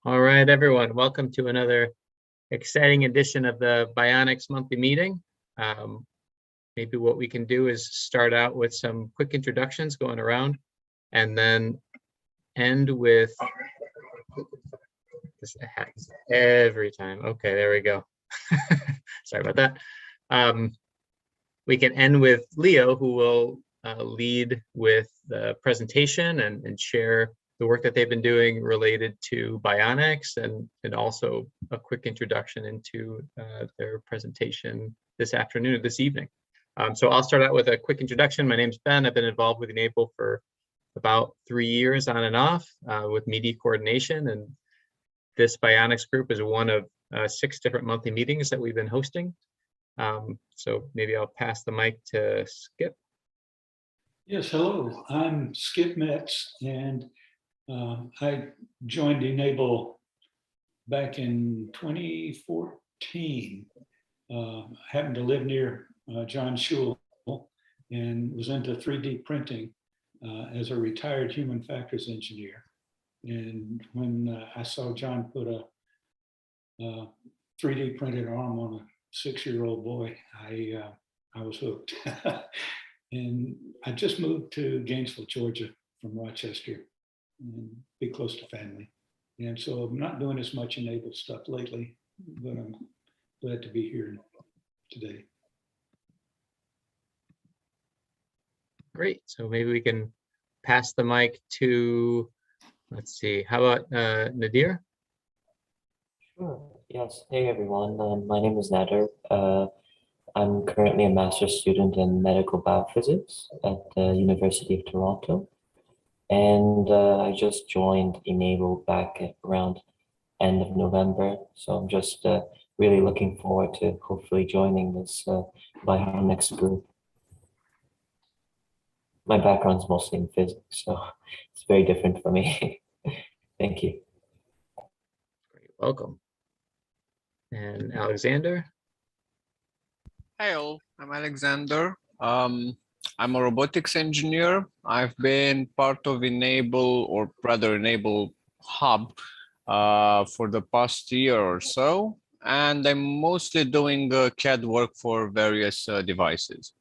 All right, everyone, welcome to another exciting edition of the Bionics monthly meeting. Maybe what we can do is start out with some quick introductions going around and then end with, this happens every time. Okay, there we go. Sorry about that. We can end with Leo, who will lead with the presentation and share the work that they've been doing related to Bionics and also a quick introduction into their presentation this afternoon, this evening. So I'll start out with a quick introduction. My name's Ben. I've been involved with e-NABLE for about 3 years on and off with media coordination. And this Bionics group is one of 6 different monthly meetings that we've been hosting. So maybe I'll pass the mic to Skip. Yes, hello, I'm Skip Metz, and I joined e-NABLE back in 2014. Happened to live near John Schul and was into 3D printing as a retired human factors engineer. And when I saw John put a 3D printed arm on a 6-year-old boy, I was hooked. And I just moved to Gainesville, Georgia from Rochester and be close to family. And so I'm not doing as much e-NABLE stuff lately, but I'm glad to be here today. Great. So maybe we can pass the mic to, let's see, how about Nadir? Sure. Yes. Hey, everyone. My name is Nadir. I'm currently a master's student in medical biophysics at the University of Toronto. And I just joined e-NABLE back at around end of November. So I'm just really looking forward to hopefully joining this Bionics group. My background's mostly in physics, so it's very different for me. Thank you. Great, welcome. And Alexander? Hi all, I'm Alexander. I'm a robotics engineer. I've been part of e-NABLE, or rather e-NABLE Hub, for the past year or so, and I'm mostly doing CAD work for various devices.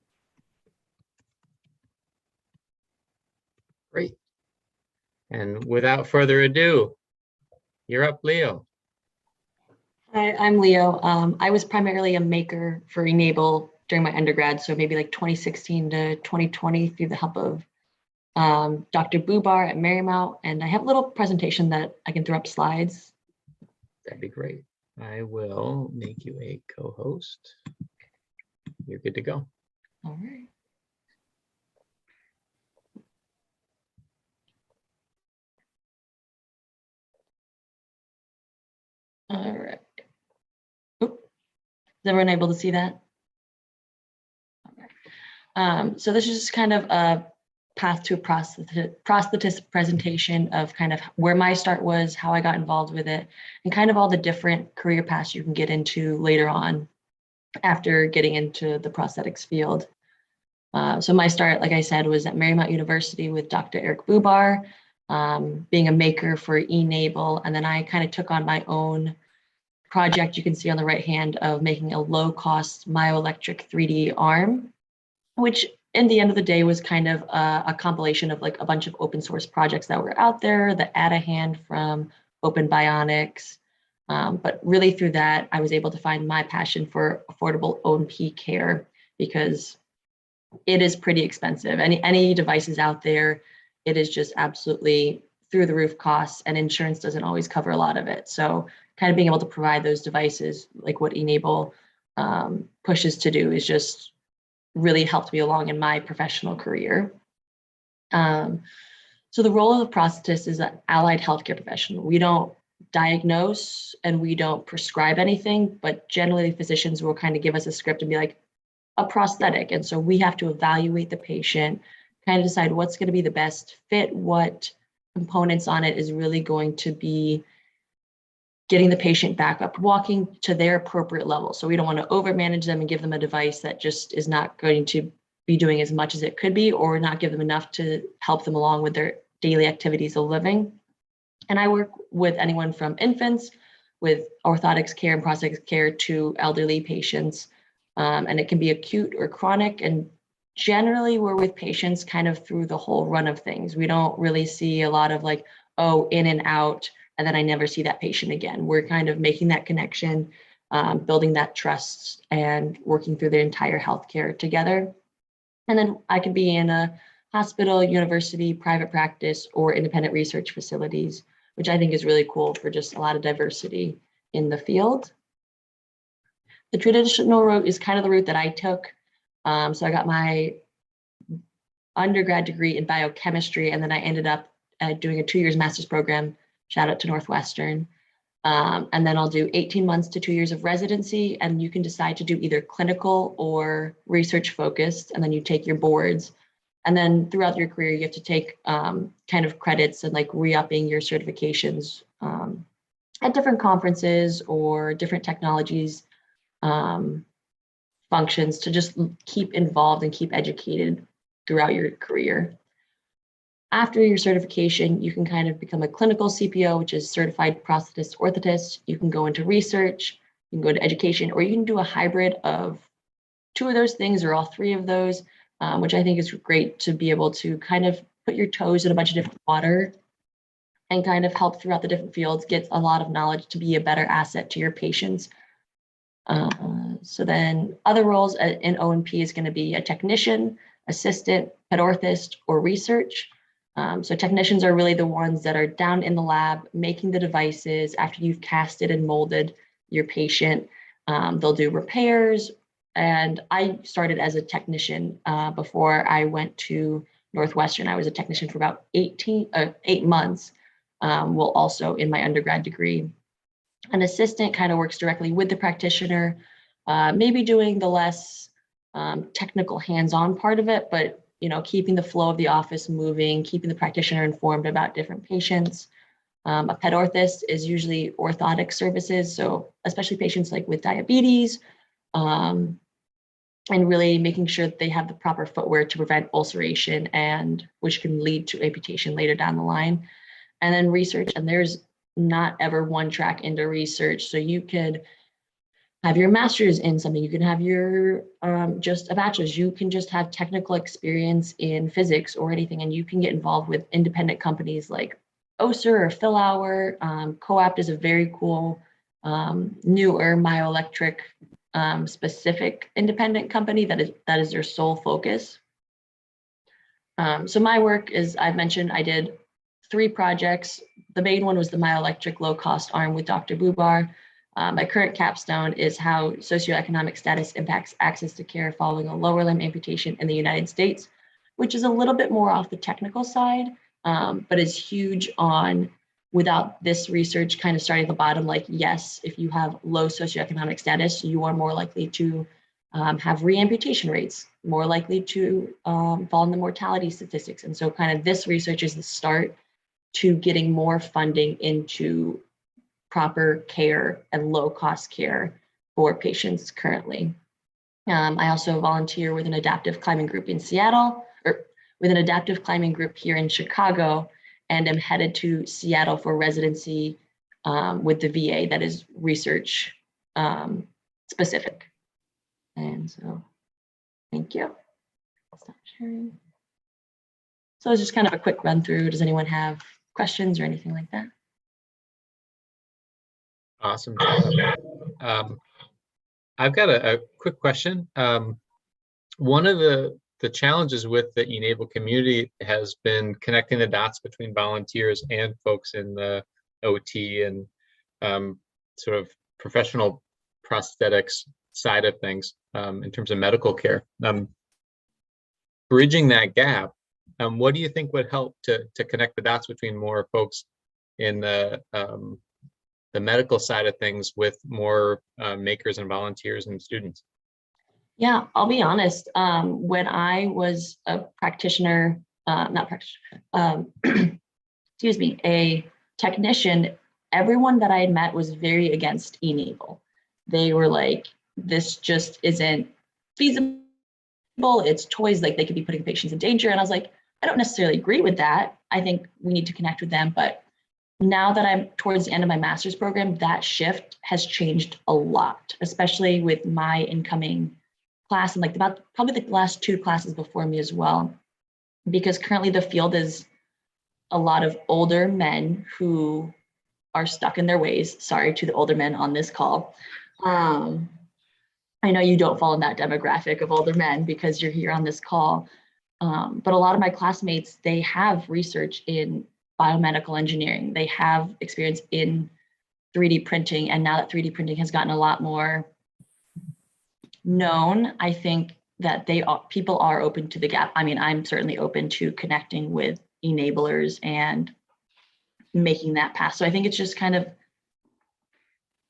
Great. And without further ado, you're up, Leo. Hi, I'm Leo. I was primarily a maker for e-NABLE during my undergrad, so maybe like 2016 to 2020 through the help of Dr. Bubar at Marymount. And I have a little presentation that I can throw up slides. That'd be great. I will make you a co-host. You're good to go. All right. All right. Oop. Is everyone able to see that? So this is just kind of a path to a prosthetist presentation of kind of where my start was, how I got involved with it, and kind of all the different career paths you can get into later on after getting into the prosthetics field. So my start, like I said, was at Marymount University with Dr. Eric Bubar, being a maker for e-NABLE, and then I kind of took on my own project you can see on the right hand of making a low-cost myoelectric 3D arm, which in the end of the day was kind of a compilation of like a bunch of open source projects that were out there, the Add a Hand from Open Bionics. But really through that, I was able to find my passion for affordable O&P care because it is pretty expensive. Any devices out there, it is just absolutely through the roof costs, and insurance doesn't always cover a lot of it. So kind of being able to provide those devices, like what e-NABLE pushes to do, is just really helped me along in my professional career. So the role of the prosthetist is an allied healthcare professional. We don't diagnose and we don't prescribe anything, but generally physicians will kind of give us a script and be like, a prosthetic. And so we have to evaluate the patient, kind of decide what's going to be the best fit, what components on it is really going to be getting the patient back up walking to their appropriate level. So we don't want to overmanage them and give them a device that just is not going to be doing as much as it could be, or not give them enough to help them along with their daily activities of living. And I work with anyone from infants with orthotics care and prosthetics care to elderly patients. And it can be acute or chronic. And generally we're with patients kind of through the whole run of things. We don't really see a lot of like, oh, in and out, and then I never see that patient again. We're kind of making that connection, building that trust, and working through their entire healthcare together. And then I could be in a hospital, university, private practice, or independent research facilities, which I think is really cool for just a lot of diversity in the field. The traditional route is kind of the route that I took. So I got my undergrad degree in biochemistry, and then I ended up doing a 2 years master's program, shout out to Northwestern. And then I'll do 18 months to 2 years of residency, and you can decide to do either clinical or research focused, and then you take your boards. And then throughout your career, you have to take kind of credits and like re-upping your certifications at different conferences or different technologies functions to just keep involved and keep educated throughout your career. After your certification, you can kind of become a clinical CPO, which is certified prosthetist orthotist. You can go into research, you can go into education, or you can do a hybrid of 2 of those things or all 3 of those, which I think is great to be able to kind of put your toes in a bunch of different water and kind of help throughout the different fields, get a lot of knowledge to be a better asset to your patients. So then other roles in O&P is going to be a technician, assistant, pet orthist, or research. So technicians are really the ones that are down in the lab making the devices after you've casted and molded your patient. They'll do repairs. And I started as a technician before I went to Northwestern. I was a technician for about 8 months, well, also in my undergrad degree. An assistant kind of works directly with the practitioner, maybe doing the less technical hands-on part of it, but keeping the flow of the office moving, keeping the practitioner informed about different patients. A pet orthist is usually orthotic services, so especially patients like with diabetes, and really making sure that they have the proper footwear to prevent ulceration, and which can lead to amputation later down the line. And then research, and there's not ever one track into research. So you could have your master's in something, you can have your just a bachelor's, you can just have technical experience in physics or anything, and you can get involved with independent companies like OSER or PhilHour. CoApt is a very cool, newer myoelectric specific independent company that is their sole focus. So my work is, I've mentioned, I did 3 projects. The main one was the myoelectric low-cost arm with Dr. Bubar. My current capstone is how socioeconomic status impacts access to care following a lower limb amputation in the United States, which is a little bit more off the technical side, but is huge on, without this research kind of starting at the bottom, like, yes, if you have low socioeconomic status, you are more likely to have reamputation rates, more likely to fall in the mortality statistics. And so kind of this research is the start to getting more funding into proper care and low-cost care for patients currently. I also volunteer with an adaptive climbing group in Seattle, or with an adaptive climbing group here in Chicago, and am headed to Seattle for residency with the VA that is research specific. And so, thank you. I'll stop sharing. So it's just kind of a quick run through. Does anyone have questions or anything like that? Awesome. I've got a quick question. One of the challenges with the e-NABLE community has been connecting the dots between volunteers and folks in the OT and sort of professional prosthetics side of things in terms of medical care. Bridging that gap, what do you think would help to connect the dots between more folks in the medical side of things with more makers and volunteers and students? Yeah, I'll be honest. When I was a practitioner, excuse me, a technician, everyone that I had met was very against e-NABLE. They were like, this just isn't feasible. It's toys, like they could be putting patients in danger. And I was like, I don't necessarily agree with that. I think we need to connect with them, but now that I'm towards the end of my master's program, that shift has changed a lot, especially with my incoming class and like about probably the last 2 classes before me as well, because currently the field is a lot of older men who are stuck in their ways. Sorry to the older men on this call. I know you don't fall in that demographic of older men because you're here on this call. But a lot of my classmates, they have research in biomedical engineering. They have experience in 3D printing. And now that 3D printing has gotten a lot more known, I think that people are open to the gap. I mean, I'm certainly open to connecting with enablers and making that path. So I think it's just kind of,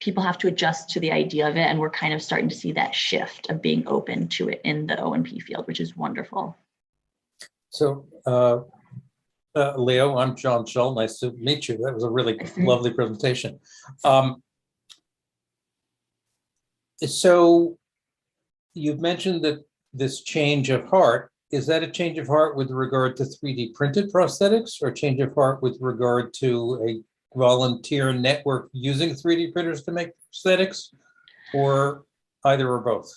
people have to adjust to the idea of it. And we're kind of starting to see that shift of being open to it in the O&P field, which is wonderful. So, Leo, I'm John Schull. Nice to meet you. That was a really lovely presentation. So you've mentioned that this change of heart, is that a change of heart with regard to 3D printed prosthetics, or a change of heart with regard to a volunteer network using 3D printers to make prosthetics, or either or both?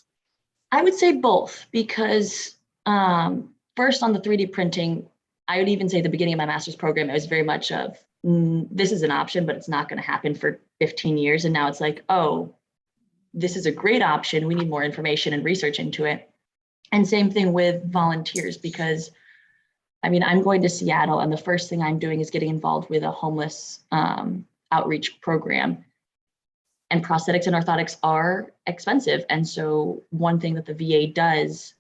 I would say both, because first on the 3D printing, I would even say the beginning of my master's program, it was very much of, this is an option, but it's not going to happen for 15 years. And now it's like, oh, this is a great option. We need more information and research into it. And same thing with volunteers, because I mean, I'm going to Seattle and the first thing I'm doing is getting involved with a homeless outreach program. And prosthetics and orthotics are expensive. And so one thing that the VA does,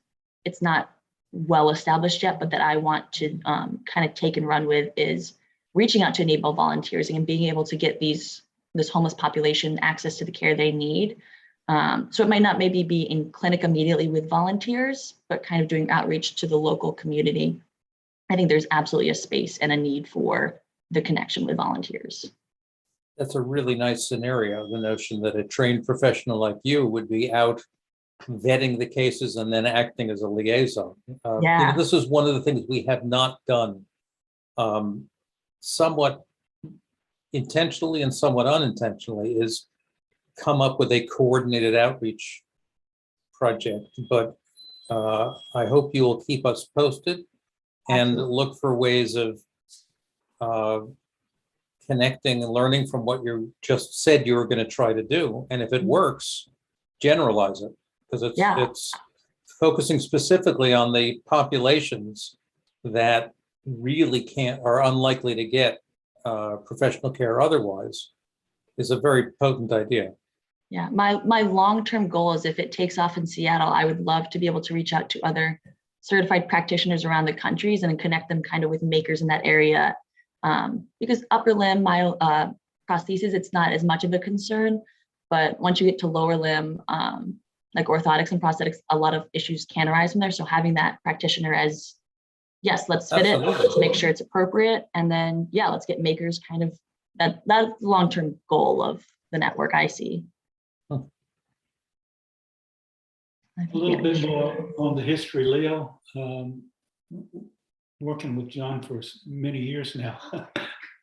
it's not well established yet, but that I want to kind of take and run with, is reaching out to enable volunteers and being able to get this homeless population access to the care they need. So it might not maybe be in clinic immediately with volunteers, but kind of doing outreach to the local community. I think there's absolutely a space and a need for the connection with volunteers. That's a really nice scenario, the notion that a trained professional like you would be out vetting the cases and then acting as a liaison. Yeah. This is one of the things we have not done somewhat intentionally and somewhat unintentionally, is come up with a coordinated outreach project. But I hope you will keep us posted and look for ways of connecting and learning from what you just said you were going to try to do. And if it works, generalize it, because it's focusing specifically on the populations that really are unlikely to get professional care otherwise, is a very potent idea. Yeah, my long-term goal is, if it takes off in Seattle, I would love to be able to reach out to other certified practitioners around the countries and connect them kind of with makers in that area. Because upper limb prosthesis, it's not as much of a concern, but once you get to lower limb, like orthotics and prosthetics, a lot of issues can arise from there. So having that practitioner as, yes, let's fit it, let's make sure it's appropriate, and then let's get makers kind of, that's the long-term goal of the network I see. A little bit more on the history, Leo. Working with John for many years now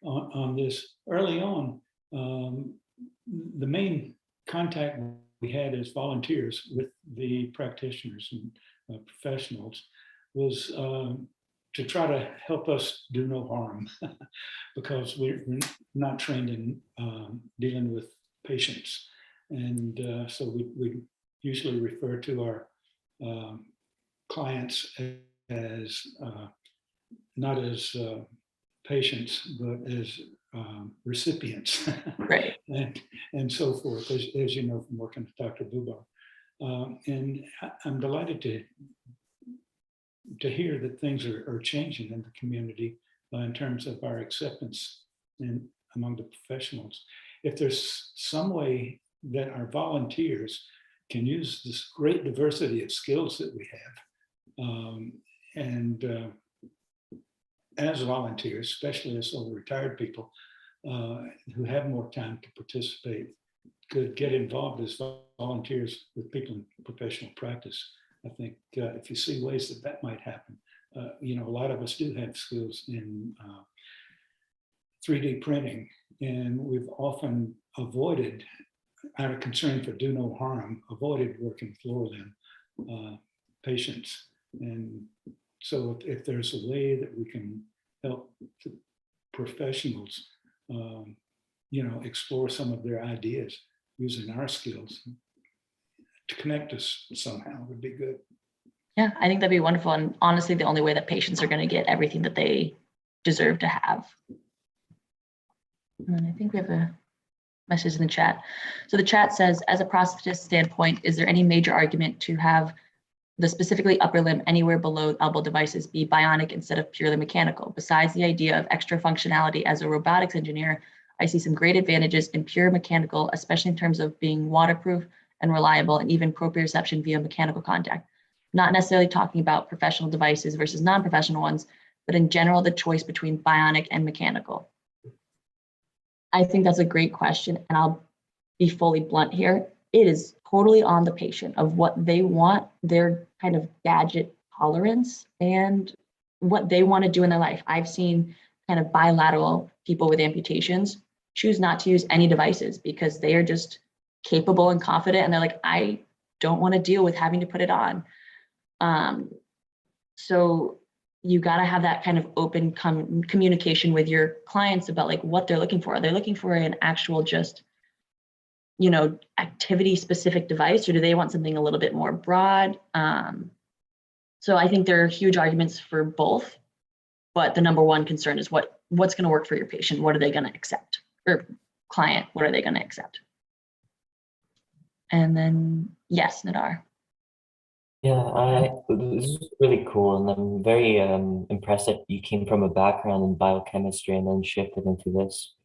on this. Early on, the main contact we had as volunteers with the practitioners and professionals was to try to help us do no harm, because we're not trained in dealing with patients. And so we usually refer to our clients as not as patients, but as recipients, right? and so forth, as you know from working with Dr. Bubar. And I'm delighted to hear that things are changing in the community in terms of our acceptance among the professionals. If there's some way that our volunteers can use this great diversity of skills that we have, and as volunteers, especially as older retired people who have more time to participate, could get involved as volunteers with people in professional practice. I think if you see ways that might happen, a lot of us do have skills in 3D printing, and we've often avoided, out of concern for do no harm, avoided working with lower limb patients. And so if there's a way that we can help the professionals, explore some of their ideas using our skills to connect us somehow would be good. Yeah, I think that'd be wonderful. And honestly, the only way that patients are going to get everything that they deserve to have. And I think we have a message in the chat. So the chat says, as a prosthetist standpoint, is there any major argument to have the specifically upper limb anywhere below elbow devices be bionic instead of purely mechanical? Besides the idea of extra functionality, as a robotics engineer, I see some great advantages in pure mechanical, especially in terms of being waterproof and reliable, and even proprioception via mechanical contact. Not necessarily talking about professional devices versus non-professional ones, but in general, the choice between bionic and mechanical. I think that's a great question, and I'll be fully blunt here. It is totally on the patient of what they want, their kind of gadget tolerance, and what they want to do in their life. I've seen kind of bilateral people with amputations choose not to use any devices because they are just capable and confident, and they're like, I don't want to deal with having to put it on. So you got to have that kind of open communication with your clients about like what they're looking for. Are they looking for an actual just, activity specific device, or do they want something a little bit more broad? So I think there are huge arguments for both, but the number one concern is what's going to work for your patient. What are they going to accept? Or client, what are they going to accept? And then, yes, Nadar. Yeah, this is really cool, and I'm very impressed that you came from a background in biochemistry and then shifted into this.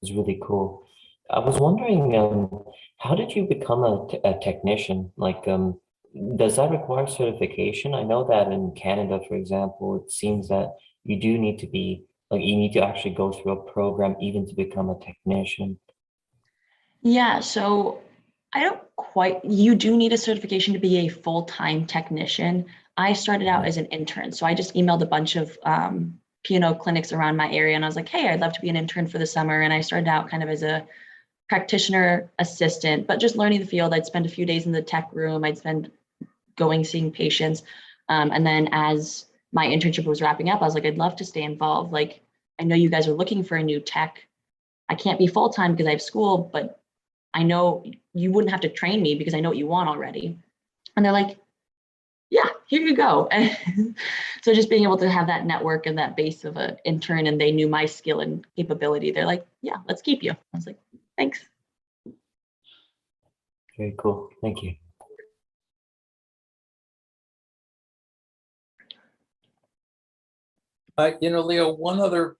It's really cool. I was wondering, how did you become a technician? Like, does that require certification? I know that in Canada, for example, it seems that you do need to be, like, you need to actually go through a program even to become a technician. Yeah, so you do need a certification to be a full-time technician. I started out as an intern, so I just emailed a bunch of P&O clinics around my area, and I was like, hey, I'd love to be an intern for the summer. And I started out kind of as a practitioner assistant, but just learning the field. I'd spend a few days in the tech room. I'd spend seeing patients. And then as my internship was wrapping up, I was like, I'd love to stay involved. Like, I know you guys are looking for a new tech. I can't be full-time because I have school, but I know you wouldn't have to train me because I know what you want already. And they're like, yeah, here you go. And so just being able to have that network and that base of an intern, and they knew my skill and capability, they're like, yeah, let's keep you. I was like, thanks. Very cool. Thank you. Leo, one other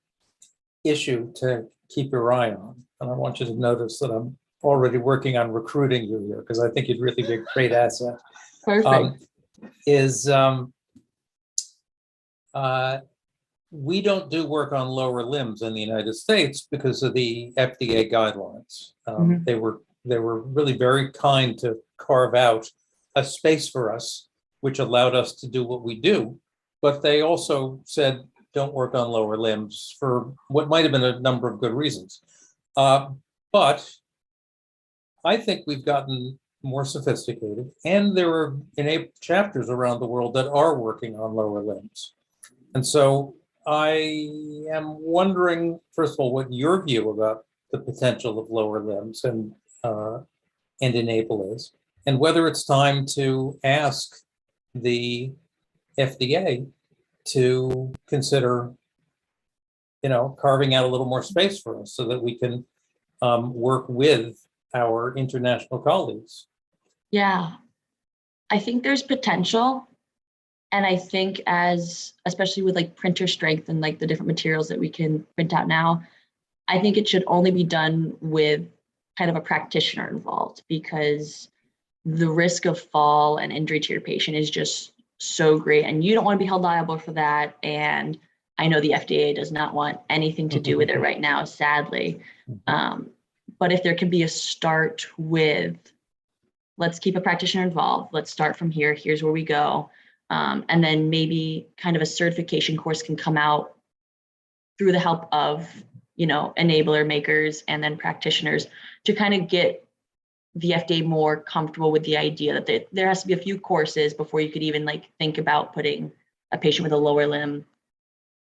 issue to keep your eye on, and I want you to notice that I'm already working on recruiting you here because I think you'd really be a great asset. Perfect. We don't do work on lower limbs in the United States because of the FDA guidelines. They were really very kind to carve out a space for us, which allowed us to do what we do. But they also said, don't work on lower limbs for what might have been a number of good reasons. But I think we've gotten more sophisticated, and there are enabled chapters around the world that are working on lower limbs. And so I am wondering, first of all, what your view about the potential of lower limbs and e-NABLE is, and whether it's time to ask the FDA to consider, carving out a little more space for us so that we can work with our international colleagues. Yeah, I think there's potential. And I think especially with like printer strength and like the different materials that we can print out now, I think it should only be done with kind of a practitioner involved, because the risk of fall and injury to your patient is just so great. And you don't want to be held liable for that. And I know the FDA does not want anything to do with it right now, sadly. But if there can be a start with, let's keep a practitioner involved. Let's start from here. Here's where we go. And then maybe kind of a certification course can come out through the help of enabler makers and then practitioners to kind of get the FDA more comfortable with the idea that there has to be a few courses before you could even like think about putting a patient with a lower limb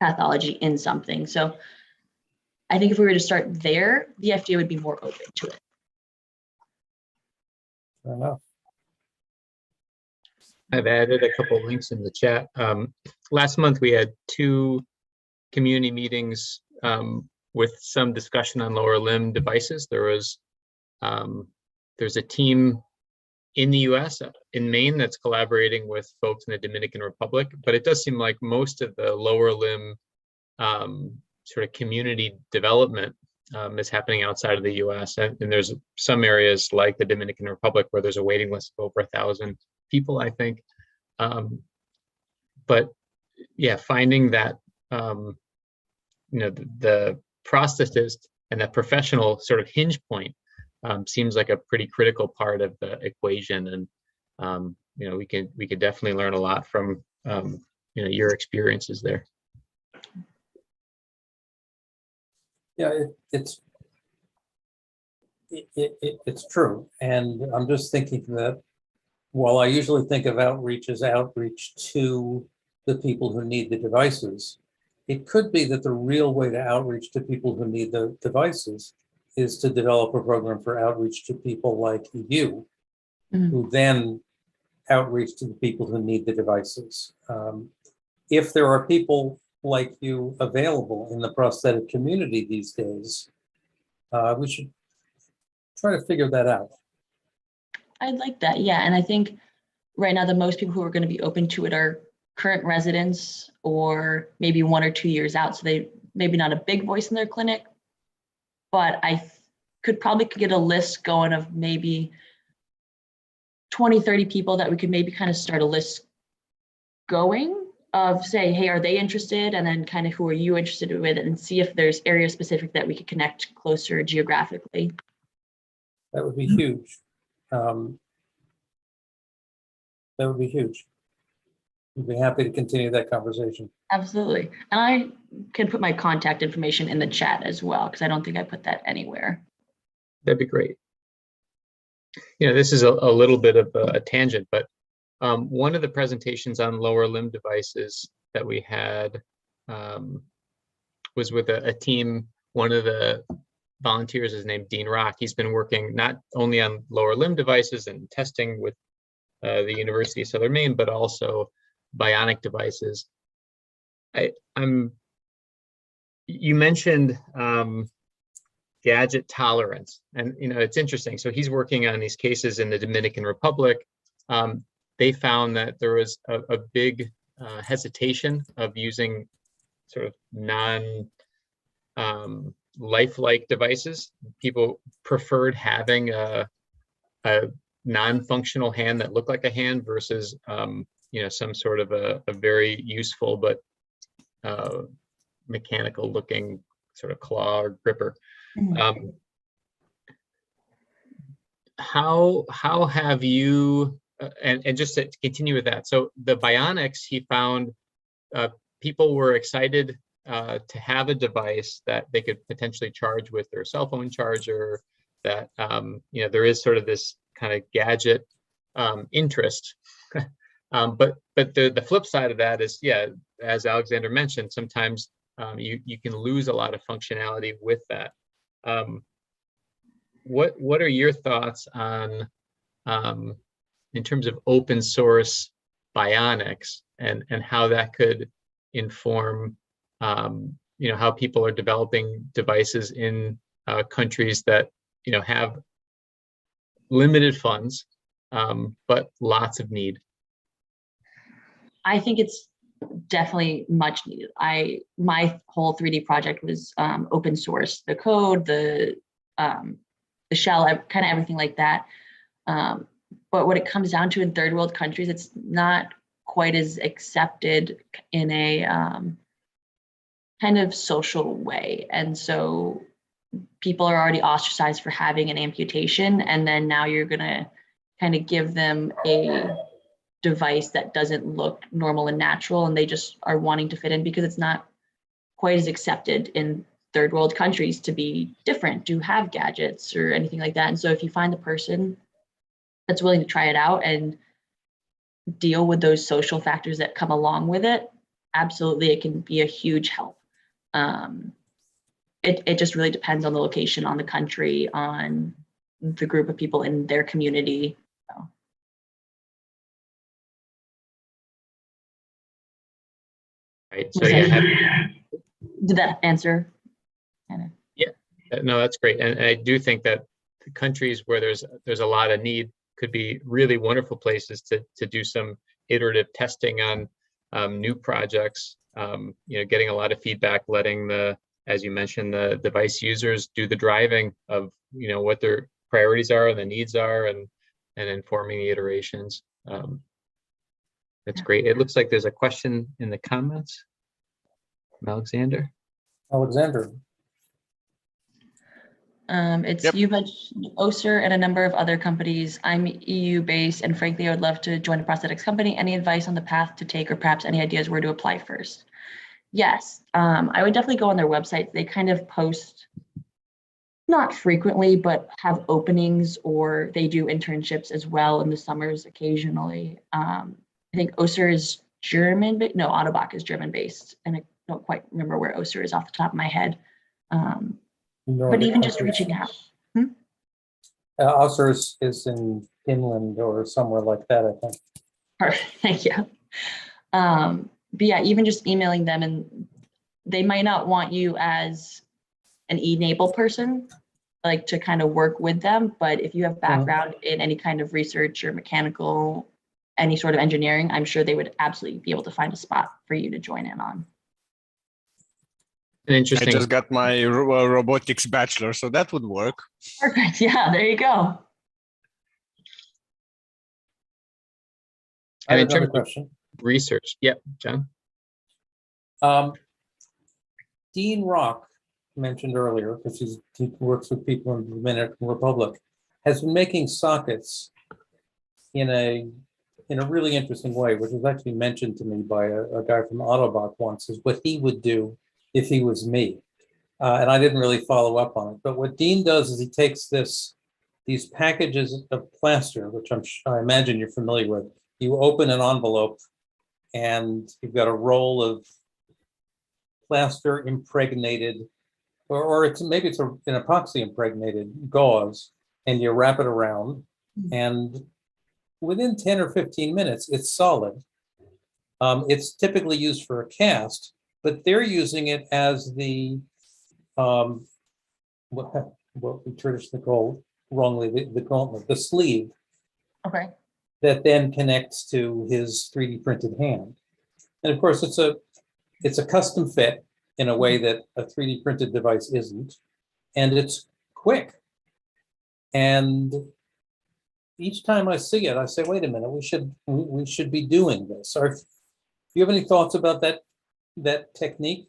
pathology in something. So I think if we were to start there, the FDA would be more open to it. Fair enough. I've added a couple links in the chat. Last month we had 2 community meetings with some discussion on lower limb devices. There's a team in the US, in Maine, that's collaborating with folks in the Dominican Republic, but it does seem like most of the lower limb sort of community development is happening outside of the US. And there's some areas like the Dominican Republic where there's a waiting list of over 1,000 people, I think. But yeah, finding that, the prosthetist and that professional sort of hinge point seems like a pretty critical part of the equation. And, we could definitely learn a lot from, your experiences there. Yeah, it's true. And I'm just thinking that while I usually think of outreach as outreach to the people who need the devices, it could be that the real way to outreach to people who need the devices is to develop a program for outreach to people like you, who then outreach to the people who need the devices. If there are people like you available in the prosthetic community these days, we should try to figure that out. I'd like that, yeah. And I think right now the most people who are going to be open to it are current residents or maybe 1 or 2 years out. So they maybe not a big voice in their clinic, but I could probably get a list going of maybe 20, 30 people that we could maybe kind of start a list going of say, hey, are they interested? And then kind of who are you interested with, and see if there's area specific that we could connect closer geographically. That would be huge. That would be huge. We'd be happy to continue that conversation. Absolutely. And I can put my contact information in the chat as well, because I don't think I put that anywhere. That'd be great. This is a little bit of a tangent, but one of the presentations on lower limb devices that we had was with a team. One of the volunteers is named Dean Rock. He's been working not only on lower limb devices and testing with the University of Southern Maine, but also bionic devices. You mentioned gadget tolerance, and it's interesting. So he's working on these cases in the Dominican Republic. They found that there was a big hesitation of using sort of lifelike devices. People preferred having a non-functional hand that looked like a hand versus some sort of a very useful but mechanical looking sort of claw or gripper. How have you and just to continue with that, so the Bionics, he found people were excited to have a device that they could potentially charge with their cell phone charger, that there is sort of this kind of gadget interest. But the flip side of that is, yeah, as Alexander mentioned, sometimes you can lose a lot of functionality with that. What are your thoughts on in terms of open source bionics and how that could inform how people are developing devices in countries that have limited funds but lots of need? I think it's definitely much needed. My whole 3D project was open source, the code, the shell, kind of everything like that. But what it comes down to in third world countries, it's not quite as accepted in a kind of social way. And so people are already ostracized for having an amputation. And then now you're going to kind of give them a device that doesn't look normal and natural, and they just are wanting to fit in because it's not quite as accepted in third world countries to be different, to have gadgets or anything like that. And so if you find the person that's willing to try it out and deal with those social factors that come along with it, absolutely, it can be a huge help. It just really depends on the location, on the country, on the group of people in their community. So. Right. So yeah. Did that answer? Yeah. No, that's great. And I do think that the countries where there's a lot of need could be really wonderful places to do some iterative testing on new projects. Getting a lot of feedback, letting as you mentioned, the device users do the driving of what their priorities are and the needs are, and informing the iterations. That's great. It looks like there's a question in the comments from Alexander. It's Yep. You mentioned OSER and a number of other companies. I'm EU based, and frankly, I would love to join a prosthetics company. Any advice on the path to take, or perhaps any ideas where to apply first? Yes, I would definitely go on their website. They kind of post, not frequently, but have openings, or they do internships as well in the summers occasionally. I think OSER is German, but no, Autobach is German based, and I don't quite remember where OSER is off the top of my head. But even just reaching out. OSER is in Finland or somewhere like that, I think. Perfect, thank you. But yeah, even just emailing them, and they might not want you as an e-NABLE person, like to kind of work with them, but if you have background in any kind of research or mechanical, any sort of engineering, I'm sure they would absolutely be able to find a spot for you to join in on. An interesting. I just got my robotics bachelor, so that would work. Perfect. Yeah, there you go. I have And in another terms question. of research, yeah, John. Dean Rock, mentioned earlier, because he works with people in the Dominican Republic, has been making sockets in a really interesting way, which was actually mentioned to me by a guy from Autobot once, is what he would do if he was me. And I didn't really follow up on it. But what Dean does is he takes these packages of plaster, which I imagine you're familiar with. You open an envelope and you've got a roll of plaster impregnated, or maybe it's an epoxy impregnated gauze, and you wrap it around, and within 10 or 15 minutes, it's solid. It's typically used for a cast, but they're using it as the what we traditionally call wrongly the gauntlet, the sleeve. Okay. That then connects to his 3D printed hand, and of course it's a custom fit in a way that a 3D printed device isn't, and it's quick. And each time I see it, I say, "Wait a minute, we should be doing this." Do you have any thoughts about that technique?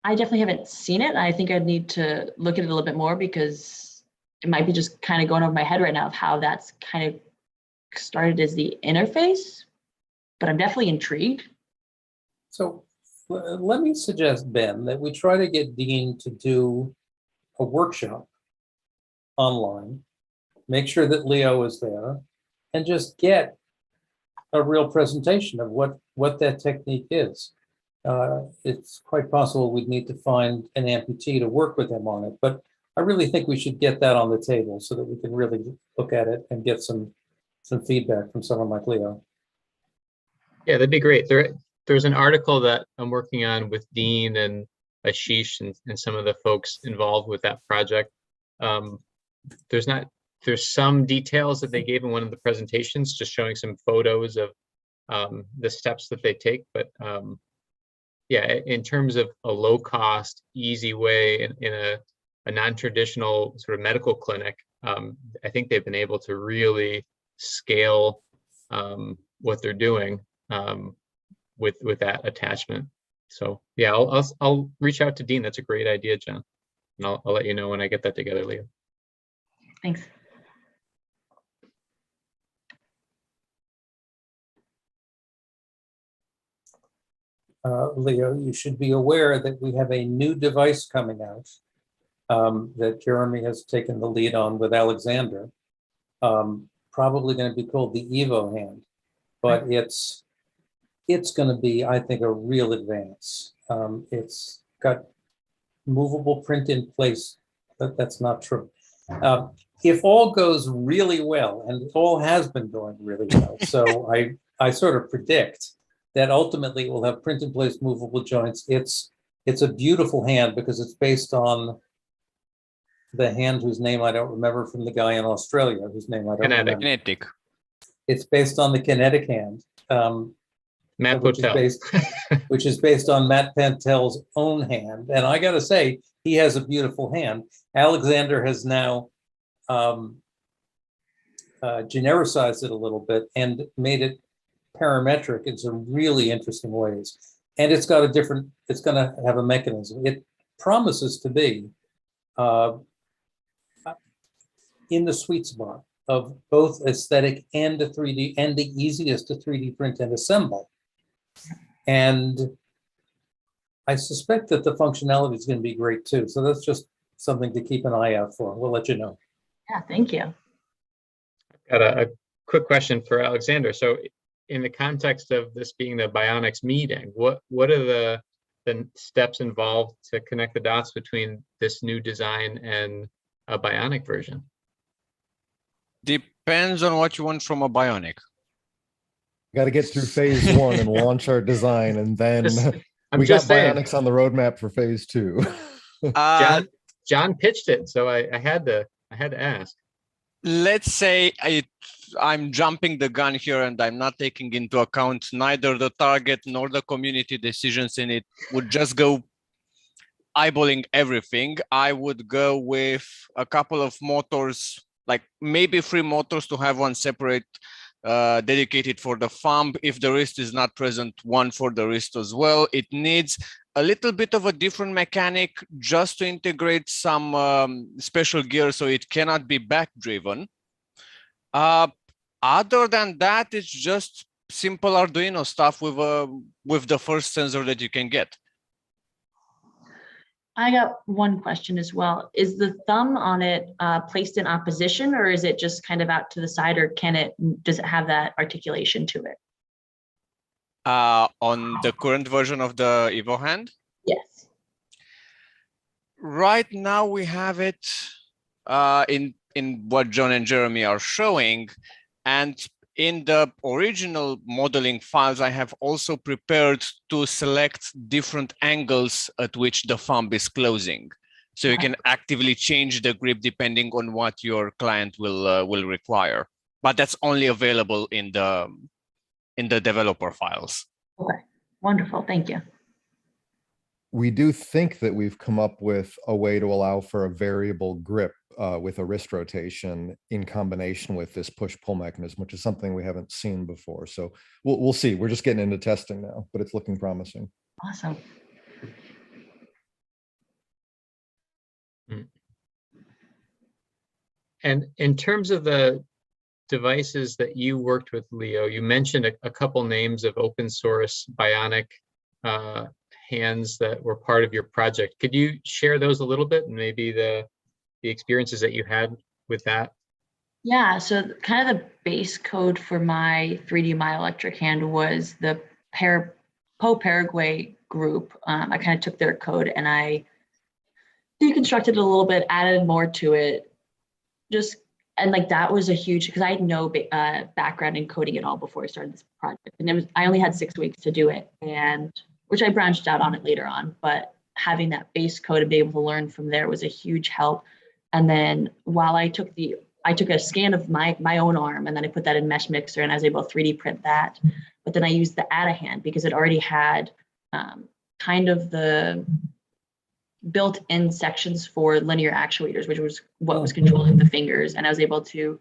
I definitely haven't seen it. I think I'd need to look at it a little bit more, because it might be just kind of going over my head right now of how that's kind of started as the interface, but I'm definitely intrigued. So let me suggest, Ben, that we try to get Dean to do a workshop online, make sure that Leo is there, and just get a real presentation of what that technique is. It's quite possible we'd need to find an amputee to work with him on it, but I really think we should get that on the table so that we can really look at it and get some feedback from someone like Leo. Yeah, that'd be great. There's an article that I'm working on with Dean and Ashish and some of the folks involved with that project. There's some details that they gave in one of the presentations, just showing some photos of the steps that they take. But yeah, in terms of a low cost, easy way in a non-traditional sort of medical clinic, I think they've been able to really scale what they're doing with that attachment. So yeah, I'll reach out to Dean. That's a great idea, John. And I'll let you know when I get that together, Leo. Thanks. Leo, you should be aware that we have a new device coming out that Jeremy has taken the lead on with Alexander. Probably going to be called the Evo hand, but it's going to be, I think, a real advance. It's got movable print in place. That's not true. If all goes really well, and it all has been going really well, so I sort of predict that ultimately we'll have print in place movable joints. It's a beautiful hand because it's based on the hand whose name I don't remember from the guy in Australia, whose name I don't remember. Kinetic. It's based on the kinetic hand. Matt which is Potel. which is based on Matt Pantel's own hand. And I got to say, he has a beautiful hand. Alexander has now genericized it a little bit and made it parametric in some really interesting ways. And it's got it's going to have a mechanism. It promises to be in the sweet spot of both aesthetic and the 3D, and the easiest to 3D print and assemble. And I suspect that the functionality is going to be great too. So that's just something to keep an eye out for. We'll let you know. Yeah, thank you. Got a quick question for Alexander. So in the context of this being the Bionics meeting, what are the steps involved to connect the dots between this new design and a Bionic version? Depends on what you want from a Bionic. Got to get through phase 1 and launch our design, and then I'm we got just saying. Bionics on the roadmap for phase 2. John pitched it, so I had to ask. Let's say I'm jumping the gun here and I'm not taking into account neither the target nor the community decisions in it. Would just go eyeballing everything. I would go with a couple of motors, like maybe 3 motors to have one separate dedicated for the thumb. If the wrist is not present, one for the wrist as well. It needs a little bit of a different mechanic just to integrate some special gear so it cannot be back driven. Other than that, it's just simple Arduino stuff with the first sensor that you can get. I got one question as well. Is the thumb on it placed in opposition, or is it just kind of out to the side, or does it have that articulation to it? On the current version of the Evo hand? Yes. Right now we have it in what John and Jeremy are showing, and in the original modeling files, I have also prepared to select different angles at which the thumb is closing. So you can actively change the grip depending on what your client will require. But that's only available in the developer files. Okay, wonderful, thank you. We do think that we've come up with a way to allow for a variable grip with a wrist rotation in combination with this push-pull mechanism, which is something we haven't seen before. So we'll see. We're just getting into testing now, but it's looking promising. Awesome. And in terms of the devices that you worked with, Leo, you mentioned a couple names of open source Bionic hands that were part of your project. Could you share those a little bit, and maybe the experiences that you had with that? Yeah, so kind of the base code for my 3D myoelectric hand was the Paraguay group. I kind of took their code and I deconstructed it a little bit, added more to it. And like that was a huge, because I had no background in coding at all before I started this project. And I only had 6 weeks to do it, and which I branched out on it later on, but having that base code and be able to learn from there was a huge help. And then while I took a scan of my own arm, and then I put that in Mesh Mixer, and I was able to 3D print that. But then I used the Add-A-Hand because it already had kind of the built-in sections for linear actuators, which was what was controlling the fingers. And I was able to,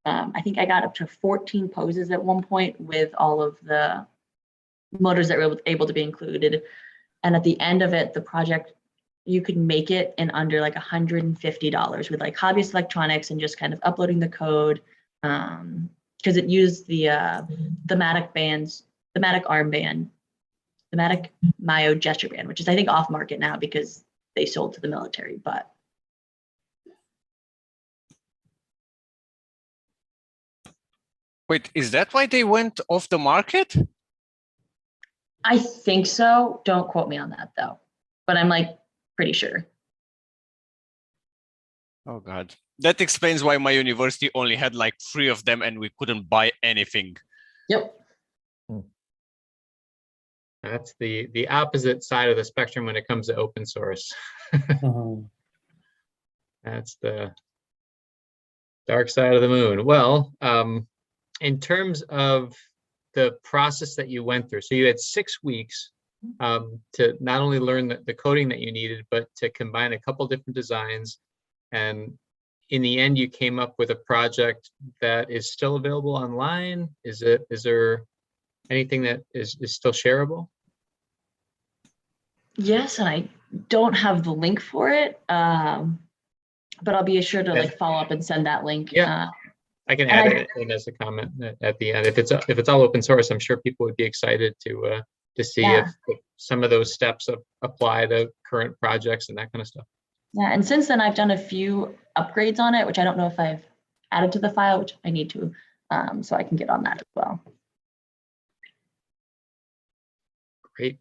I think I got up to 14 poses at one point with all of the motors that were able to be included. And at the end of it, the project, you could make it in under like $150 with like Hobbyist Electronics and just kind of uploading the code, because it used the Matic armband Myo gesture band, which is I think off market now because they sold to the military, but. Wait, is that why they went off the market? I think so. Don't quote me on that though, but I'm like pretty sure. Oh God, that explains why my university only had like 3 of them and we couldn't buy anything. Yep. That's the opposite side of the spectrum when it comes to open source. That's the dark side of the moon. Well, in terms of the process that you went through, so you had 6 weeks to not only learn the coding that you needed, but to combine a couple different designs. And in the end, you came up with a project that is still available online. Is there anything that is still shareable? Yes, and I don't have the link for it, but I'll be sure to like follow up and send that link. Yeah, I can add it in as a comment at the end. If it's all open source, I'm sure people would be excited to see if some of those steps apply to current projects and that kind of stuff. Yeah, and since then I've done a few upgrades on it, which I don't know if I've added to the file, which I need to, so I can get on that as well. Great.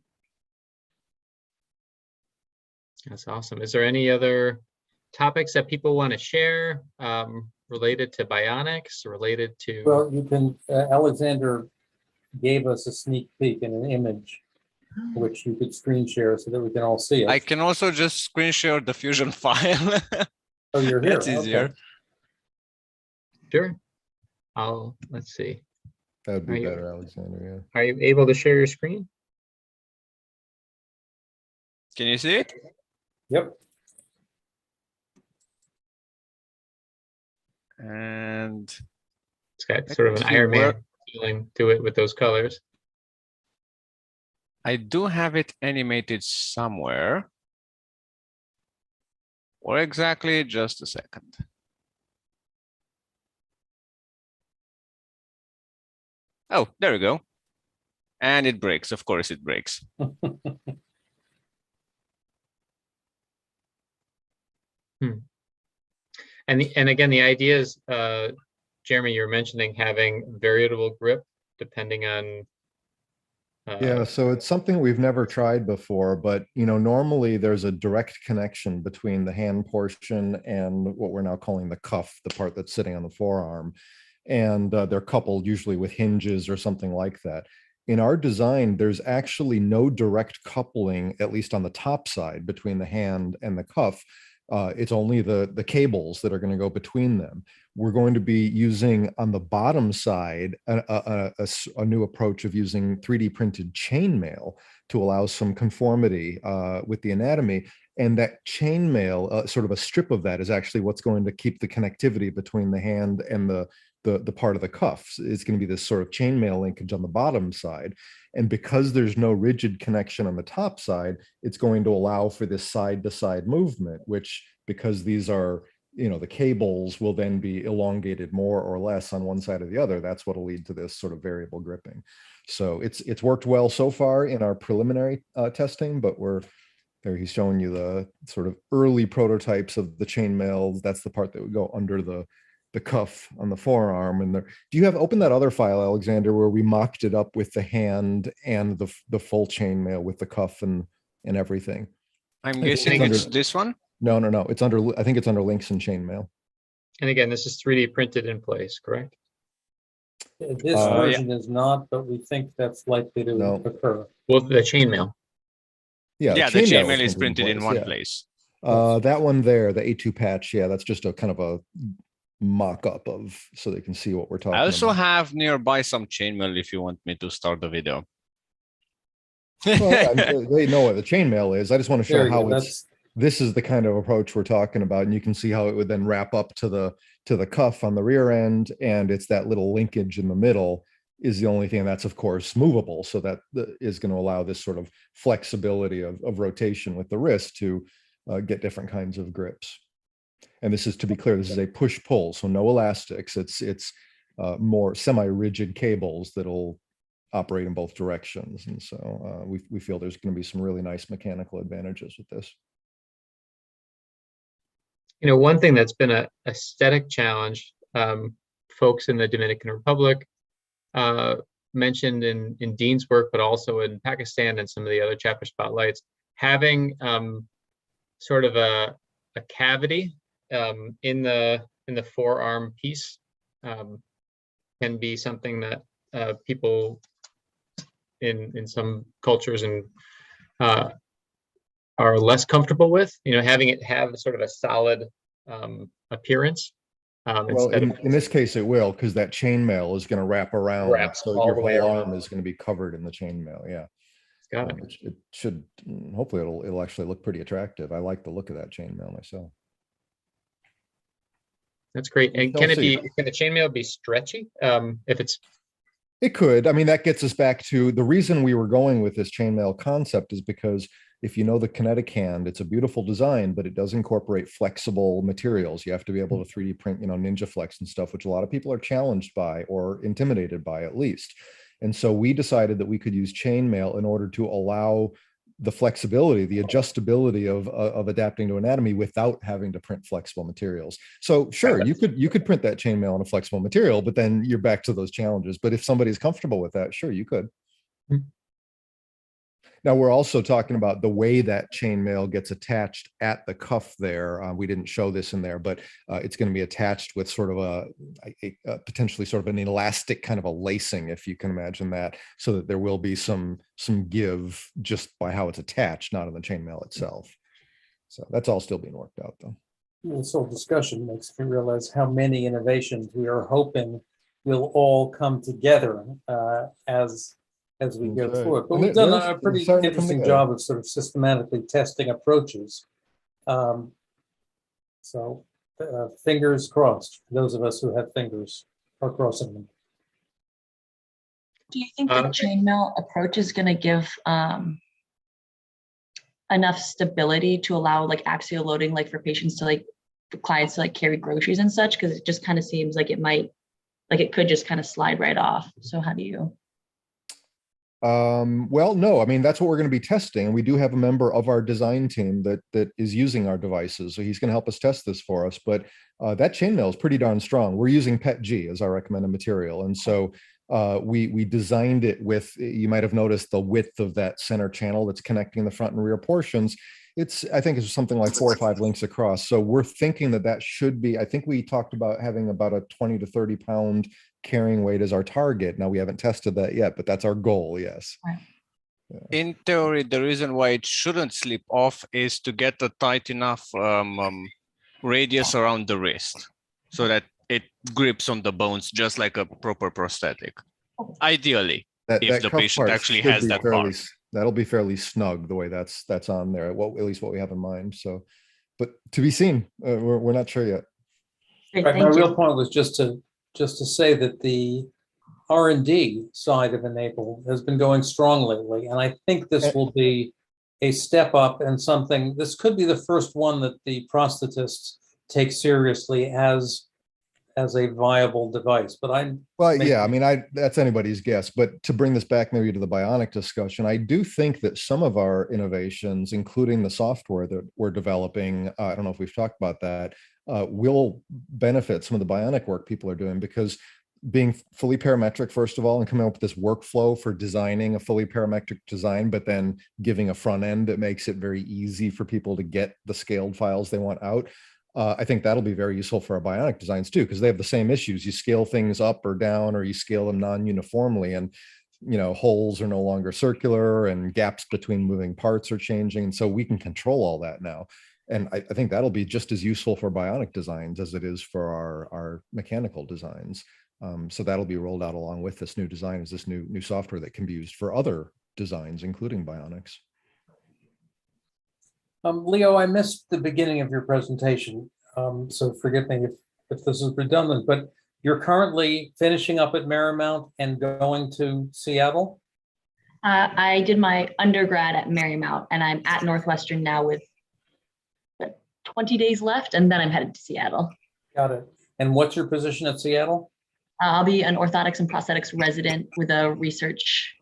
That's awesome. Is there any other topics that people want to share related to Bionics, related to? Well, you can, Alexander gave us a sneak peek in an image, which you could screen share so that we can all see it. I can also just screen share the Fusion file. Oh, you're here. That's easier. Okay. Sure. Let's see. That would be better, Alexander, Are you able to share your screen? Can you see it? Yep. And It's got sort of an Iron Man feeling to it with those colors. I do have it animated somewhere. Or exactly, just a second. Oh, there we go. And it breaks. Of course it breaks. And again, the idea is, Jeremy, you were mentioning having variable grip depending on. Yeah, so it's something we've never tried before, but normally there's a direct connection between the hand portion and what we're now calling the cuff, the part that's sitting on the forearm. And they're coupled usually with hinges or something like that. In our design, there's actually no direct coupling, at least on the top side, between the hand and the cuff. It's only the cables that are going to go between them. We're going to be using on the bottom side a new approach of using 3D printed chainmail to allow some conformity with the anatomy. And that chainmail, sort of a strip of that, is actually what's going to keep the connectivity between the hand and the part of the cuffs. It's going to be this sort of chainmail linkage on the bottom side. And because there's no rigid connection on the top side, it's going to allow for this side-to-side movement, which, because these are, the cables will then be elongated more or less on one side or the other. That's what will lead to this sort of variable gripping. So it's worked well so far in our preliminary testing, but he's showing you the sort of early prototypes of the chainmail. That's the part that would go under the cuff on the forearm. And do you have open that other file, Alexander, where we mocked it up with the hand and the full chainmail with the cuff and everything? I'm guessing it's this one. No. It's under, I think it's under links and chainmail. And again, this is 3D printed in place, correct? This version is not, but we think that's likely to occur. Well, the chainmail. Yeah, the chainmail is printed in one place. That one there, the A2 patch, that's just a kind of a mock-up of, so they can see what we're talking about. I also have nearby some chainmail if you want me to start the video. Well, they know what the chainmail is. I just want to show how this is the kind of approach we're talking about, and you can see how it would then wrap up to the cuff on the rear end, and it's that little linkage in the middle is the only thing that's of course movable, so that is going to allow this sort of flexibility of rotation with the wrist to get different kinds of grips. And this is, to be clear, this is a push-pull, so no elastics. It's more semi-rigid cables that'll operate in both directions. And so we feel there's going to be some really nice mechanical advantages with this. One thing that's been a aesthetic challenge, folks in the Dominican Republic mentioned in Dean's work, but also in Pakistan and some of the other chapter spotlights, having sort of a cavity in the forearm piece can be something that people in some cultures and are less comfortable with, having it have sort of a solid appearance. Well, in this case, it will, because that chainmail is going to wrap around, so your whole arm is going to be covered in the chainmail. Yeah, got it. It should, hopefully, it'll actually look pretty attractive. I like the look of that chainmail myself. That's great. And can the chainmail be stretchy? If it's It could. I mean, that gets us back to the reason we were going with this chainmail concept is because if you know the kinetic hand, it's a beautiful design, but it does incorporate flexible materials. You have to be able to 3D print, Ninja Flex and stuff, which a lot of people are challenged by or intimidated by at least. And so we decided that we could use chainmail in order to allow the flexibility, the adjustability of adapting to anatomy without having to print flexible materials. So sure, you could print that chainmail on a flexible material, but then you're back to those challenges. But if somebody's comfortable with that, sure, you could. Mm-hmm. Now we're also talking about the way that chainmail gets attached at the cuff there. We didn't show this in there, but it's going to be attached with sort of a potentially sort of an elastic kind of a lacing, if you can imagine that, so that there will be some give just by how it's attached, not in the chainmail itself. So that's all still being worked out, though. This whole discussion makes me realize how many innovations we are hoping will all come together as we go through it. But we've done a pretty interesting job of sort of systematically testing approaches. So fingers crossed. Those of us who have fingers are crossing them. Do you think the chainmail approach is going to give enough stability to allow like axial loading, like for patients to for clients to carry groceries and such? Because it just kind of seems like it could just kind of slide right off. So how do you? Well, no, I mean, that's what we're going to be testing. And we do have a member of our design team that is using our devices. So he's going to help us test this for us. But that chainmail is pretty darn strong. We're using PETG as our recommended material. And so we designed it with, you might have noticed the width of that center channel that's connecting the front and rear portions. I think it's something like 4 or 5 links across. So we're thinking that should be, I think we talked about having about a 20 to 30 pound carrying weight as our target. Now we haven't tested that yet, but that's our goal. Yes. Yeah. In theory, the reason why it shouldn't slip off is to get a tight enough radius around the wrist so that it grips on the bones just like a proper prosthetic. Ideally, if the patient actually has that part. That'll be fairly snug the way that's on there. Well, at least what we have in mind. So, but to be seen. We're not sure yet. Right, my real point was just to say that the R&D side of e-NABLE has been going strong lately, and I think this will be a step up and something. This could be the first one that the prosthetists take seriously as a viable device. But yeah, I mean, that's anybody's guess. But to bring this back maybe to the Bionic discussion, I do think that some of our innovations, including the software that we're developing, I don't know if we've talked about that, will benefit some of the Bionic work people are doing, because being fully parametric, first of all, and coming up with this workflow for designing a fully parametric design, but then giving a front end that makes it very easy for people to get the scaled files they want out. I think that'll be very useful for our Bionic designs too, because they have the same issues. You scale things up or down, or you scale them non-uniformly, and holes are no longer circular, and gaps between moving parts are changing. And so we can control all that now. And I think that'll be just as useful for Bionic designs as it is for our mechanical designs. So that'll be rolled out along with this new design, as this new software that can be used for other designs, including Bionics. Leo, I missed the beginning of your presentation, so forgive me if this is redundant, but you're currently finishing up at Marymount and going to Seattle? I did my undergrad at Marymount, and I'm at Northwestern now with 20 days left, and then I'm headed to Seattle. Got it. And what's your position at Seattle? I'll be an orthotics and prosthetics resident with a research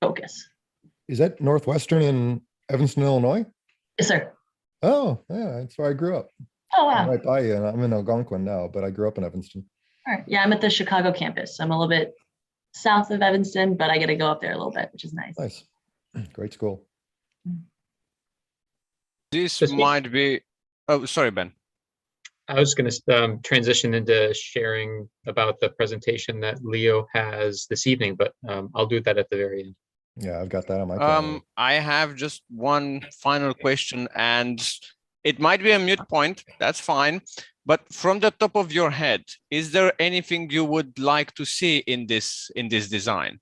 focus. Is that Northwestern in Evanston, Illinois? Yes, sir. Oh, yeah, that's where I grew up. Oh, I'm wow. right by you, and I'm in Algonquin now, but I grew up in Evanston. All right. Yeah, I'm at the Chicago campus. I'm a little bit south of Evanston, but I get to go up there a little bit, which is nice. Nice. Great school. This So speak- might be, oh, sorry, Ben. I was going to transition into sharing about the presentation that Leo has this evening, but I'll do that at the very end. Yeah, I've got that on my calendar. I have just one final question, and it might be a mute point, that's fine. But from the top of your head, is there anything you would like to see in this design?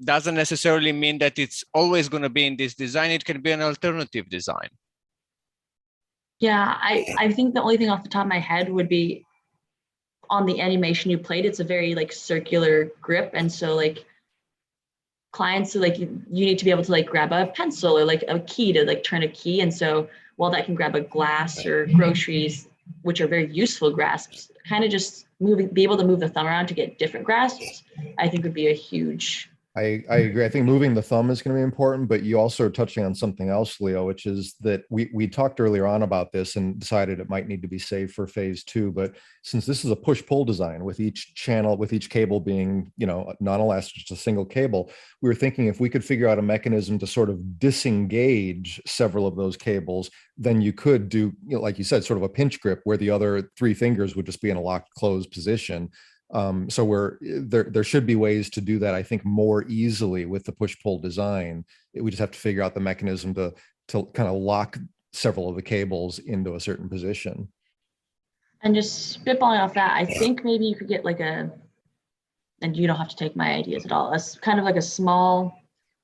Doesn't necessarily mean that it's always going to be in this design. It can be an alternative design. Yeah, I think the only thing off the top of my head would be on the animation you played. It's a very like circular grip, and so like clients, so like you need to be able to like grab a pencil or like a key to like turn a key, and so while that can grab a glass or groceries, which are very useful grasps, kind of just be able to move the thumb around to get different grasps, I think would be a huge. I agree. I think moving the thumb is going to be important, but you also are touching on something else, Leo, which is that we talked earlier on about this and decided it might need to be saved for phase 2. But since this is a push-pull design with each channel, with each cable being, non-elastic, just a single cable, we were thinking if we could figure out a mechanism to sort of disengage several of those cables, then you could do, like you said, sort of a pinch grip where the other 3 fingers would just be in a locked closed position. So there should be ways to do that, I think, more easily with the push-pull design. We just have to figure out the mechanism to kind of lock several of the cables into a certain position. And just spitballing off that, I think maybe you could get like and you don't have to take my ideas at all, kind of like a small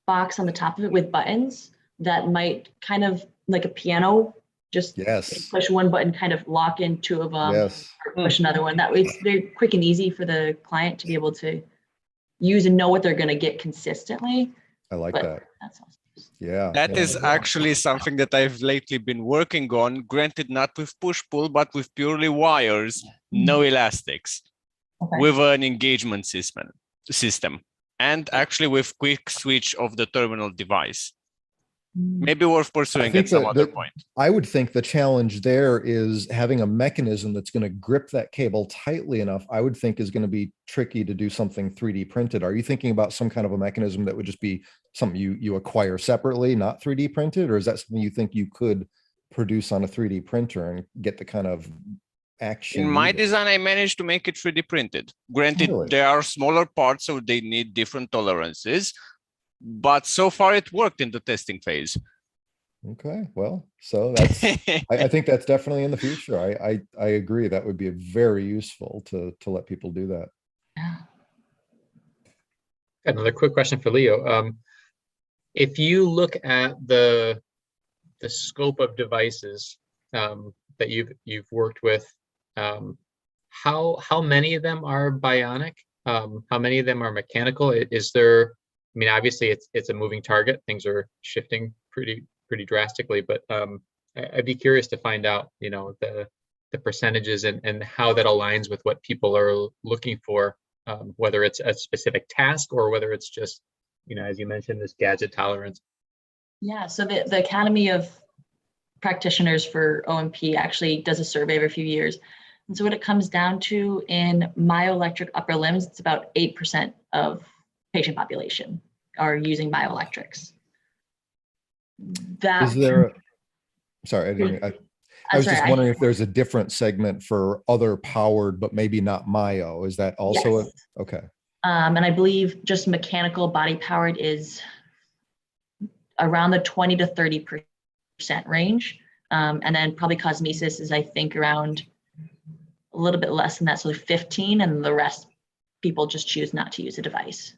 box on the top of it with buttons that might kind of like a piano, just push one button, kind of lock in 2 of them, or push another one. That way it's very quick and easy for the client to be able to use and know what they're going to get consistently. I like that. That's awesome. Yeah. That is actually something that I've lately been working on, granted not with push-pull, but with purely wires, no elastics, with an engagement system, and actually with quick switch of the terminal device. Maybe worth pursuing at some other point. I would think the challenge there is having a mechanism that's going to grip that cable tightly enough, I would think is going to be tricky to do something 3D printed. Are you thinking about some kind of a mechanism that would just be something you acquire separately, not 3D printed? Or is that something you think you could produce on a 3D printer and get the kind of action? In my design, I managed to make it 3D printed. Granted, there are smaller parts, so they need different tolerances. But so far it worked in the testing phase. Okay, well, so that's I think that's definitely in the future. I agree. That would be very useful to let people do that. Another quick question for Leo. If you look at the scope of devices that you've worked with, how many of them are bionic? How many of them are mechanical? Is there? I mean, obviously, it's a moving target. Things are shifting pretty drastically, but I'd be curious to find out, the percentages and how that aligns with what people are looking for, whether it's a specific task or whether it's just, as you mentioned, this gadget tolerance. Yeah, so the Academy of Practitioners for O&P actually does a survey every few years. And so what it comes down to in myoelectric upper limbs, it's about 8% of patient population are using bioelectrics. Is there sorry, I was just wondering if there's a different segment for other powered, but maybe not myo. Is that also yes. Okay? And I believe just mechanical body powered is around the 20 to 30% range, and then probably cosmesis is, I think, around a little bit less than that, so 15, and the rest people just choose not to use a device.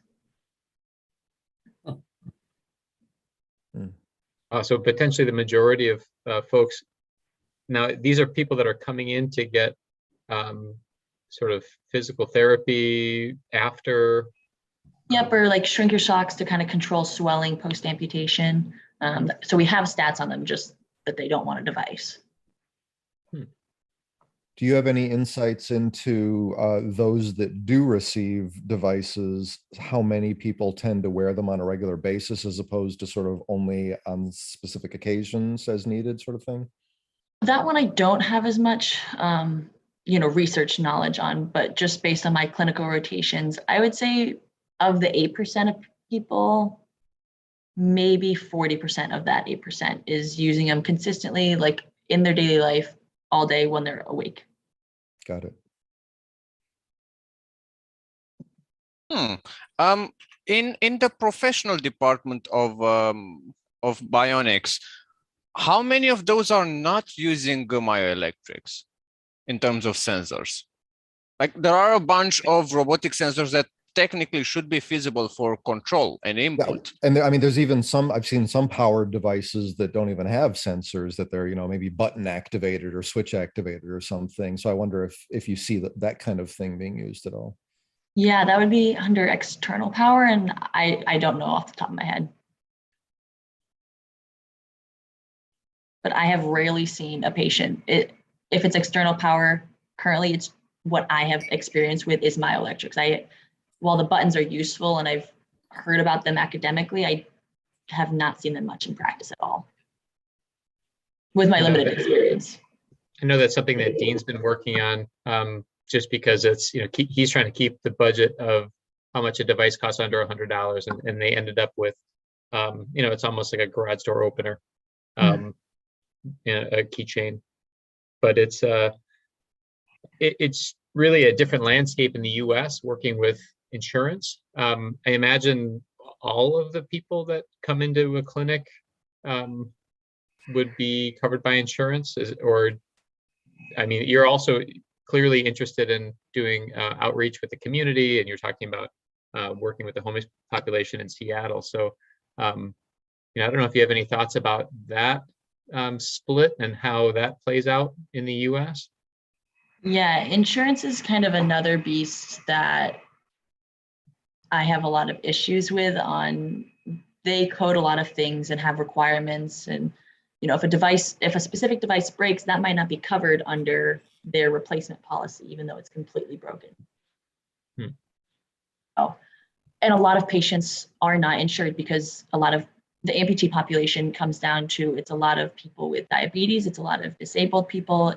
So potentially the majority of folks, now these are people that are coming in to get sort of physical therapy after. Yep, or like shrink your socks to kind of control swelling post-amputation. So we have stats on them, just that they don't want a device. Do you have any insights into those that do receive devices, how many people tend to wear them on a regular basis as opposed to sort of only on specific occasions as needed sort of thing? That one I don't have as much, research knowledge on, but just based on my clinical rotations, I would say of the 8% of people, maybe 40% of that 8% is using them consistently, like in their daily life all day when they're awake. Got it. In the professional department of bionics, how many of those are not using myoelectrics in terms of sensors? Like there are a bunch of robotic sensors that technically should be feasible for control and input. Yeah. And I mean, there's even some, I've seen some powered devices that don't even have sensors, that they're, maybe button activated or switch activated or something. So I wonder if you see that kind of thing being used at all. Yeah, that would be under external power, and I don't know off the top of my head. But I have rarely seen a patient, if it's external power, currently it's what I have experience with is myoelectrics. While the buttons are useful and I've heard about them academically, I have not seen them much in practice at all with my limited experience. I know that's something that Dean's been working on, just because it's, he's trying to keep the budget of how much a device costs under $100, and they ended up with, it's almost like a garage door opener, a keychain, but it's really a different landscape in the US working with insurance. I imagine all of the people that come into a clinic would be covered by insurance, you're also clearly interested in doing outreach with the community, and you're talking about working with the homeless population in Seattle. So I don't know if you have any thoughts about that split and how that plays out in the US. Yeah, insurance is kind of another beast that I have a lot of issues with. They code a lot of things and have requirements, and if a specific device breaks, that might not be covered under their replacement policy, even though it's completely broken. And a lot of patients are not insured because a lot of the amputee population comes down to, it's a lot of people with diabetes, it's a lot of disabled people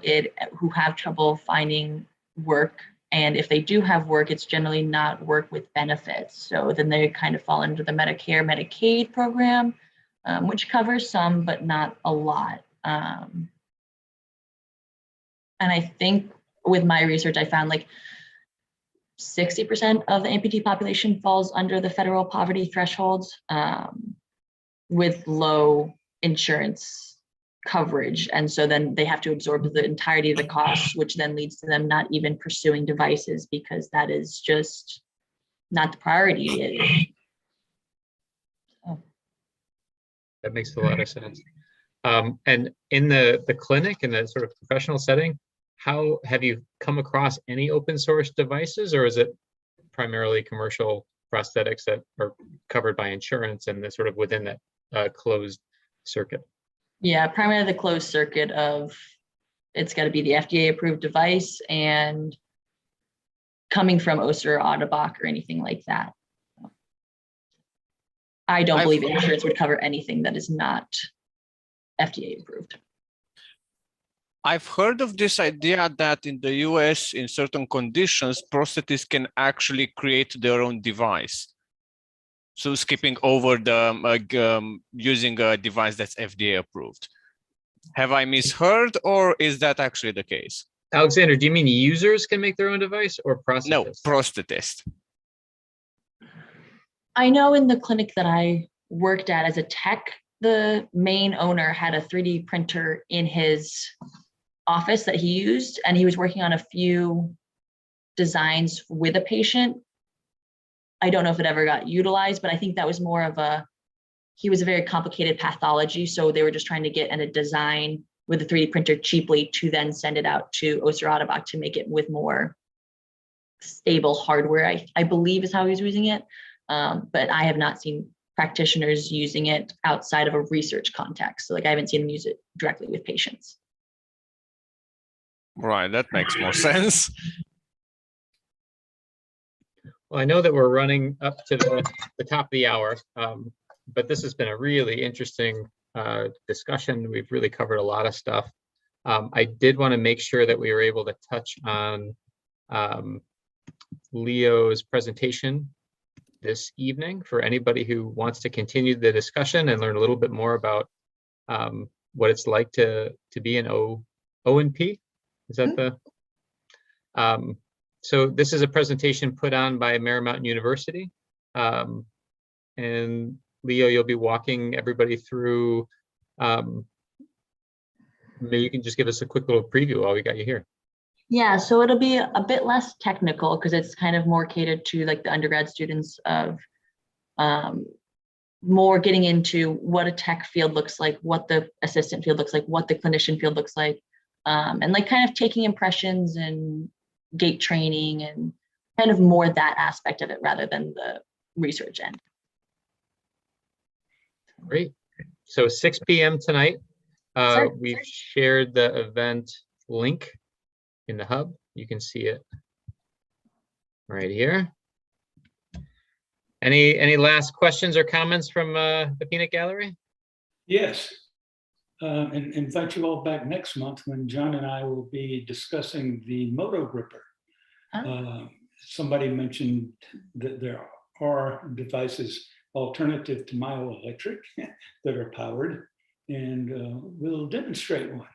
who have trouble finding work. And if they do have work, it's generally not work with benefits. So then they kind of fall under the Medicare, Medicaid program, which covers some, but not a lot. And I think with my research, I found like 60% of the amputee population falls under the federal poverty thresholds, with low insurance coverage. And so then they have to absorb the entirety of the costs, which then leads to them not even pursuing devices because that is just not the priority. That makes a lot of sense. And in the clinic, in the sort of professional setting, how have you come across any open source devices, or is it primarily commercial prosthetics that are covered by insurance and they're sort of within that closed circuit? Yeah, primarily the closed circuit of it's got to be the FDA approved device and coming from OSER or Ottobock or anything like that. I don't believe insurance would cover anything that is not FDA approved. I've heard of this idea that in the US, in certain conditions, prosthetists can actually create their own device. So skipping over the using a device that's FDA approved. Have I misheard, or is that actually the case? Alexander, do you mean users can make their own device or prosthetists? No, prosthetist. I know in the clinic that I worked at as a tech, the main owner had a 3D printer in his office that he used, and he was working on a few designs with a patient. I don't know if it ever got utilized, but I think that was more of he was a very complicated pathology. So they were just trying to get a design with a 3D printer cheaply to then send it out to OSER Ottobock to make it with more stable hardware, I believe is how he was using it. But I have not seen practitioners using it outside of a research context. So I haven't seen them use it directly with patients. Right, that makes more sense. Well, I know that we're running up to the top of the hour, but this has been a really interesting discussion. We've really covered a lot of stuff. I did want to make sure that we were able to touch on Leo's presentation this evening for anybody who wants to continue the discussion and learn a little bit more about what it's like to be an O&P. Is that the? So this is a presentation put on by Marymount University. And Leo, you'll be walking everybody through. Maybe you can just give us a quick little preview while we got you here. Yeah, so it'll be a bit less technical because it's kind of more catered to like the undergrad students of more getting into what a tech field looks like, what the assistant field looks like, what the clinician field looks like, and like kind of taking impressions and gate training and kind of more that aspect of it rather than the research end. Great. So 6 p.m. tonight. We've shared the event link in the hub. You can see it right here. Any last questions or comments from the peanut gallery? Yes. And invite you all back next month when John and I will be discussing the Moto Gripper. Somebody mentioned that there are devices alternative to myoelectric that are powered, and we'll demonstrate one.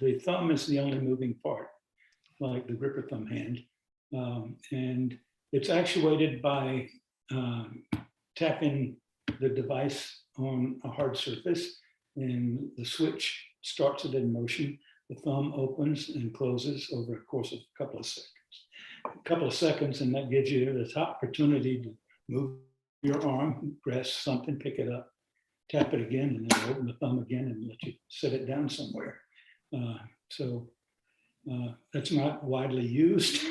The thumb is the only moving part, like the gripper thumb hand, and it's actuated by tapping the device on a hard surface, and the switch starts it in motion. The thumb opens and closes over a course of a couple of seconds, and that gives you this opportunity to move your arm, grasp something, pick it up, tap it again, and then open the thumb again and let you set it down somewhere. So that's not widely used,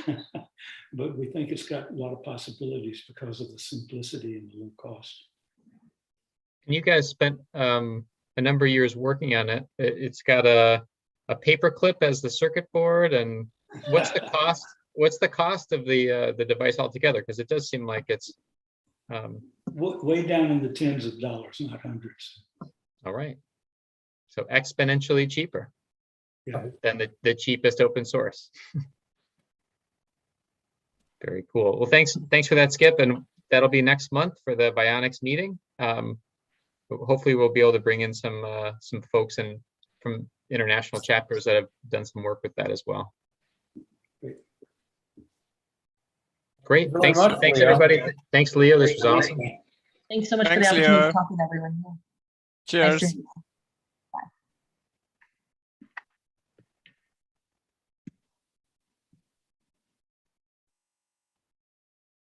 but we think it's got a lot of possibilities because of the simplicity and the low cost. And you guys spent a number of years working on it. It's got a paper clip as the circuit board, and what's the cost? What's the cost of the device altogether? Because it does seem like it's way down in the tens of dollars, not hundreds. all right. So exponentially cheaper than the cheapest open source. Very cool. Well, thanks for that, Skip, and that'll be next month for the Bionics meeting. Hopefully, we'll be able to bring in some folks from international chapters that have done some work with that as well. Great. Thanks, Leo. everybody. Thanks, Leo. This was awesome. Thanks so much for the Thanks, opportunity Leo. to talk with everyone. Cheers. Nice to meet you.